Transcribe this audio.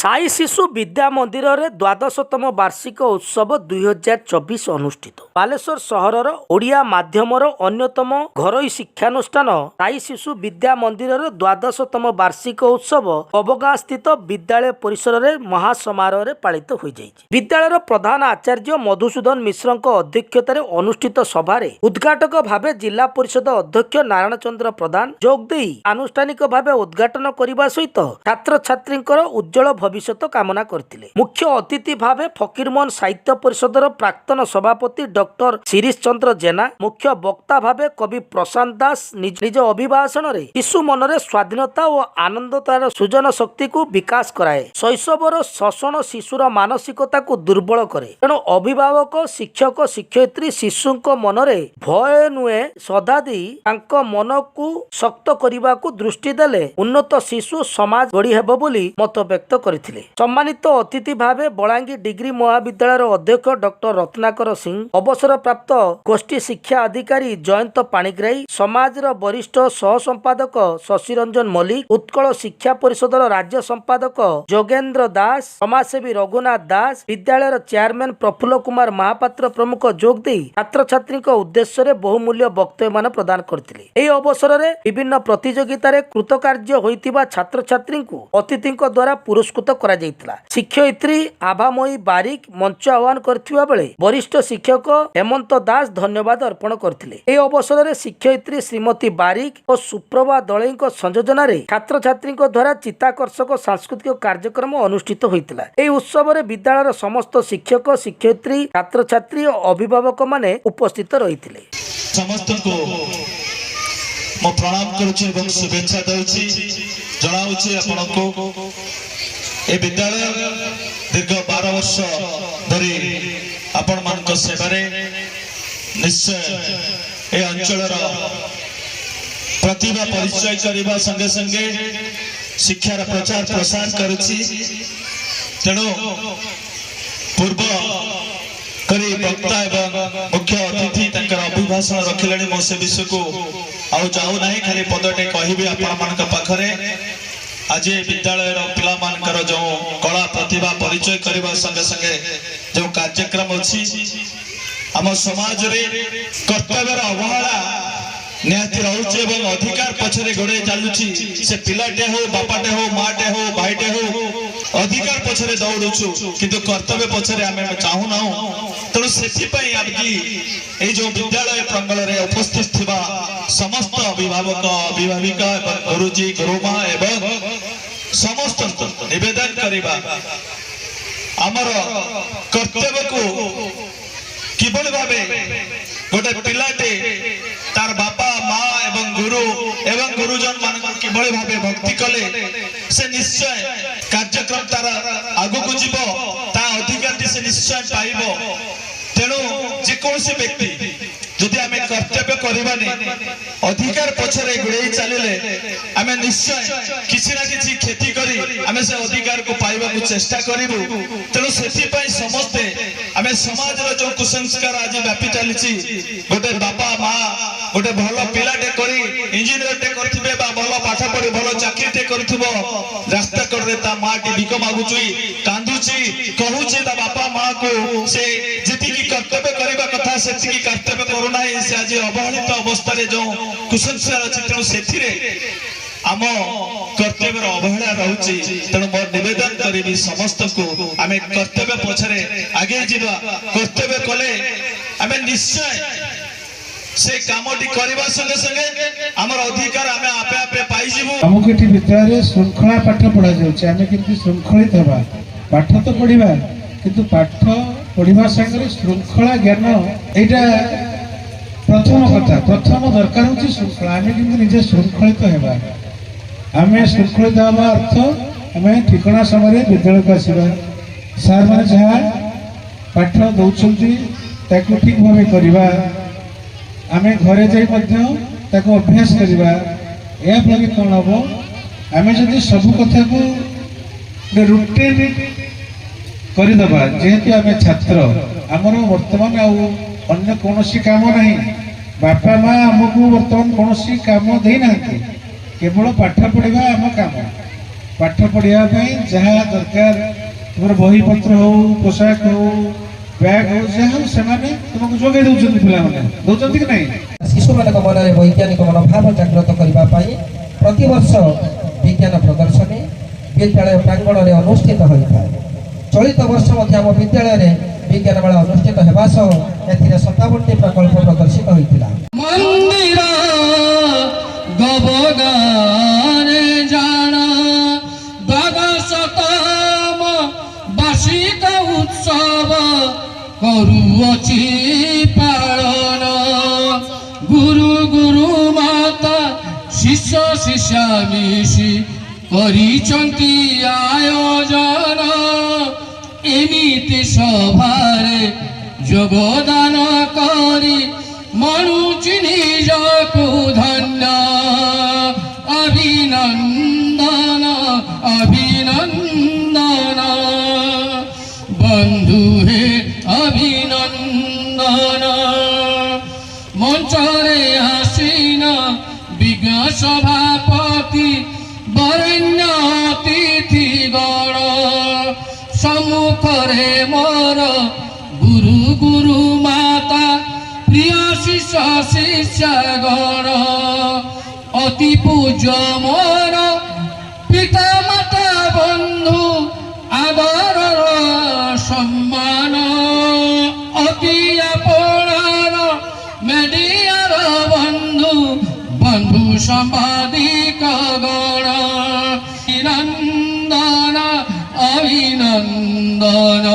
साई शिशु विद्या मंदिर रे द्वादशतम वार्षिक उत्सव 2024 अनुष्ठित। बालेश्वर सहरर ओडिया माध्यमर अन्यतम घरोई शिक्षानुष्ठान साई शिशु विद्या मंदिर रे द्वादशतम वार्षिक उत्सव पबगाँ स्थित विद्यालय परिसर रे महासमारोह पालित हो जाइछि। विद्यालयर प्रधान आचार्य मधुसूदन मिश्र अध्यक्षतार अनुष्ठित सभारे उद्घाटक भावे जिला परिषद अध्यक्ष नारायण चंद्र प्रधान जोगदेई आनुष्ठानिक भावे उद्घाटन करने सहित छात्र छात्री उज्जवल भविष्य कामना करथिले। मुख्य अतिथि भावे फकीरमोहन साहित्य परिषदर प्राक्तन सभापति डॉक्टर शिरीष चंद्र जेना, मुख्य वक्ता भावे कवि प्रशांत दास निज अभिभाषण रे शिशु मनरे स्वाधीनता और आनंदतार सृजन शक्ति को विकास कराए, शैशवर शोषण शिशुर मानसिकता को दुर्बल करे। तेणु अभिभावक शिक्षक शिक्षयित्री शिशु मनरे भय नुहे श्रद्धा दी मन को शक्त करने को दृष्टि देले उन्नत शिशु समाज गढ़ी हेबो बोली मत व्यक्त करथिले। सम्मानित अतिथि भावे बलांगीर डिग्री महाविद्यालय अध्यक्ष डॉक्टर रत्नाकर सिंह, अवसर प्राप्त गोष्ठी शिक्षा अधिकारी जयंत पाणिग्राही, समाजर वरिष्ठ सह संपादक शशिरंजन मल्लिक, उत्कल शिक्षा परिषदर राज्य संपादक जोगेन्द्र दास, समाजसेवी रघुनाथ दास, विद्यालयर चेयरमैन प्रफुल्ल कुमार महापात्र प्रमुख जोगदे छात्र छात्री उद्देश्य बहुमूल्य वक्तव्य मान प्रदान करथिले। एही अवसर रे विभिन्न प्रतियोगितार कृतकार्य होइतिबा छात्र छात्री अतिथि द्वारा पुरस्कृत करा जायतिला। शिक्षयित्री आभामयी बारिक मंच आह्वान करथिबा बेले वरिष्ठ शिक्षक हेमंत दास धन्यवाद अर्पण करथिले। एही अवसर रे शिक्षयित्री श्रीमती बारिक और सुप्रभा दलईक संयोजन रे छात्र छात्री द्वारा चित्ताकर्षक सांस्कृतिक कार्यक्रम अनुष्ठित होइतिला। एही उत्सव रे विद्यालयर समस्त शिक्षक शिक्षयित्री छात्र छात्री और अभिभावक माने उपस्थित रहिथिले। समस्त को मो प्रणाम करूछि एवं शुभेच्छा दउछि जणाउछि आपनको। ए विद्यालय दीर्घ 12 वर्ष धरी आपण मानक सेवारे निश्चय ए अंचलर प्रतिभा परिचय करबा संगे संगे शिक्षार प्रचार प्रसार करूछि। तेणु पूर्व करी वक्ता एवं मुख्य अतिथि तंकर अभिभाषण रखिले मो से विषय को आउ जाऊ नाही, खाली पदटे कहबी आपण मानक पाखरे। आज विद्यालय पिला मानकर जो कला प्रतिभा परिचय करबा संगे संगे जो कार्यक्रम अछि आम समाज रे कर्तव्यर अवहेला निहाती रहउछि एवं अधिकार पछरे गोड़े चालुछि। से पिलाटे हो बापाटे हो माटे हो भाईटे हो अधिकार पछरे दौड़ुछु किंतु कर्तव्य पछरे आमे चाहू ना। तेणु सेथि पई आबकी ए जो विद्यालय प्रांगण रे उपस्थित थिबा समस्त अभिभावक अभिभाविका गुरुजी गुरुमा एवं समस्त निवेदन करिबा हमर कर्तव्य को किबल भाबे गोटे पिलाटे तार बापा माँ एवं गुरु एवं गुरुजन मान किभली भाबे भक्ति कले से निश्चय कार्यक्रम तार आगु को जीव ता अधिकार से निश्चय पाइबो। तेणु जेकोसी व्यक्ति जदि आमे कर्तव्य करबानी अधिकार पछरे गुड़े चलिले आमे निश्चय किसी ना किसी खेती करी आमे से अधिकार को पाइबा को चेष्टा करिबु। तेणु सेथि पई समस्ते आमे समाज रो जो कुसंस्कार आज व्यापी चलीछि गोटे बापा माँ गोटे भल पिलाटे करी इंजीनियर टे करथिबे बा भल पाठ पढ़ी भल चाकरी टे करथिबो रास्ता कर देता माँ टी भिक मागुची कांदुची कहूची ता बापा माँ को से जेति की कर्तव्य करबा कथा सेति की कर्तव्य करूना से आज अवहेलित अवस्था रे जो कुसंस्कार अछि। तेणु सेथिरे आम कर्तव्यर अवहेला रहउछि। तेणु मोर निवेदन करिबी समस्त को आमे कर्तव्य पछरे आगे जीवा कर्तव्य कले आमे निश्चय से कामटी करबा संगे संगे हमर अधिकार आमे आपे आपे पाई जीवु। हमकेटी विद्यालय श्रृंखला पाठ पढ़ा जाउछि, आमे किंतु श्रृंखलित हेबा पाठ तो पढ़िबा किंतु पाठ पढ़िबा संगे श्रृंखला ज्ञान एटा प्रथम कथा। प्रथम दरकार होछि श्रृंखला। आमे किंतु निजे श्रृंखलित हेबा, आमे श्रृंखलित हेबा अर्थ आमे ठिकना समय विद्यालय को आसीबा, सार माने जहा पाठ दउछंती ताको ठीक भाबे करबा, आमे घरे जाई मध्य ताको अभ्यास करबा। या फल कोन हबो आमे जदि सब कथा को रूटीन करि दबा, जेहेतु आमे छात्र हमर वर्तमान आउ अन्य कोनोसी काम नहीं, बापा माँ आमको वर्तमान कोनोसी काम दे ना, केवल पाठ पढ़ा आम काम। ପାଠ ପଢିବା ପାଇଁ ଯାହା ଦରକାର ତୁମର ବହିପତ୍ର ହଉ, ପୋଷାକ ହଉ, ବ୍ୟାଗ ହଉ, ଯାହା ହଉ ସେମାନେ ତୁମକୁ ଯୋଗାଇ ଦେଉଛନ୍ତି। ପିଲାମାନେ ଦଉଛନ୍ତି କି ନାହିଁ? ଶିଶୁମାନଙ୍କ ମନରେ ବୈଜ୍ଞାନିକ ମନୋଭାବ ଜାଗ୍ରତ କରିବା ପାଇଁ ପ୍ରତିବର୍ଷ ବିଜ୍ଞାନ ପ୍ରଦର୍ଶନୀ ବିଦ୍ୟାଳୟ ପ୍ରାଙ୍ଗଣରେ ଅନୁଷ୍ଠିତ ହୋଇଥାଏ। ଚଳିତ ବର୍ଷ ମଧ୍ୟ ଆମ ବିଦ୍ୟାଳୟରେ ବିଜ୍ଞାନ ମେଳା ଅନୁଷ୍ଠିତ ହେବା ସହ ଏଥିରେ 57ଟି ପ୍ରକଳ୍ପ ପ୍ରଦର୍ଶିତ ହୋଇଥିଲା। ମନ୍ଦିର ଗବଗାରେ ଜାଣ ଦ୍ୱାଦଶତମ ବାର୍ଷିକ ଉତ୍ସବ କରୁଅଛି ପାଳନ। ଗୁରୁ ଗୁରୁ ମାତା ଶିଷ୍ୟ ଶିଷ୍ୟା ମିଶି କରିଛନ୍ତି ଆୟୋଜନ। ଏମିତି ସଭାରେ ଯୋଗଦାନ କରି ମଣୁଛି ନିଜକୁ ଧନ୍ୟ। ଅଭିନନ୍ଦନ ଅଭିନନ୍ଦନ ବନ୍ଧୁ ହେ ଅଭିନନ୍ଦନ। ମଞ୍ଚରେ ଆସିନ ବିଜ୍ଞ ସଭାପତି ବରେଣ୍ୟ ଅତିଥି ଗଣ। ସମ୍ମୁଖରେ ମୋର ଗୁରୁ ଗୁରୁ ମାତା ପ୍ରିୟ ଶିଷ୍ୟ ଶିଷ୍ୟା ଗଣ। ଅତି ପୂଜ୍ୟ ମୋର ପିତା ମାତା ବନ୍ଧୁ ଆଦରର ସମ୍ମାନ। ଅତି ଆପଣାର ମେଡ଼ିଆର ବନ୍ଧୁ ବନ୍ଧୁ ସାମ୍ବାଦିକ ଗଣ। ଅଭିନନ୍ଦନ ଅଭିନନ୍ଦନ।